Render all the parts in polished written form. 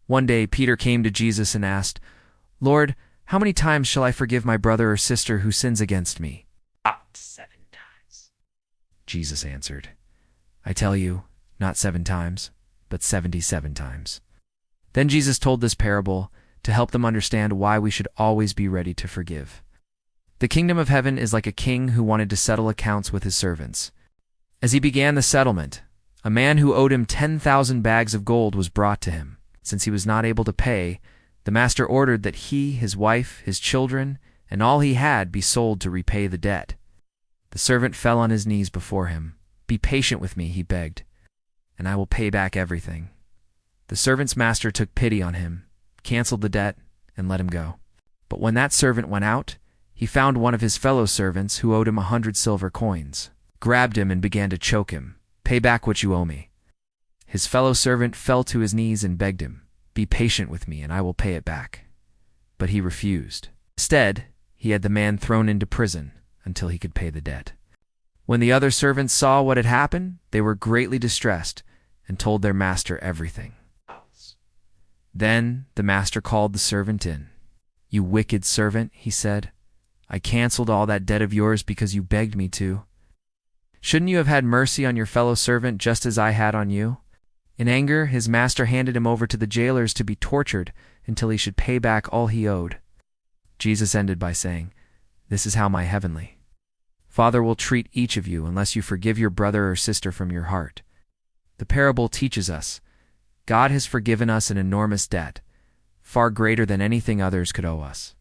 One day Peter came to Jesus and asked, "Lord, how many times shall I forgive my brother or sister who sins against me?" Up to 7 times. Jesus answered, "I tell you, not 7 times, but 77 times." Then Jesus told this parable to help them understand why we should always be ready to forgive. The kingdom of heaven is like a king who wanted to settle accounts with his servants. As he began the settlement, a man who owed him 10,000 bags of gold was brought to him. Since he was not able to pay, the master ordered that he, his wife, his children, and all he had be sold to repay the debt. The servant fell on his knees before him. "Be patient with me," he begged, "and I will pay back everything." The servant's master took pity on him, canceled the debt, and let him go. But when that servant went out, he found one of his fellow servants who owed him 100 silver coins, grabbed him and began to choke him. "Pay back what you owe me." His fellow servant fell to his knees and begged him, "Be patient with me and I will pay it back." But he refused. Instead, he had the man thrown into prison until he could pay the debt. When the other servants saw what had happened, they were greatly distressed and told their master everything. Then the master called the servant in. "You wicked servant," he said, "I canceled all that debt of yours because you begged me to. Shouldn't you have had mercy on your fellow servant just as I had on you?" In anger, his master handed him over to the jailers to be tortured until he should pay back all he owed. Jesus ended by saying, "This is how my heavenly Father will treat each of you unless you forgive your brother or sister from your heart." The parable teaches us God has forgiven us an enormous debt, far greater than anything others could owe us.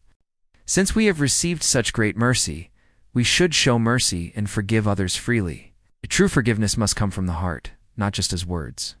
Since we have received such great mercy, we should show mercy and forgive others freely. True forgiveness must come from the heart, not just as words.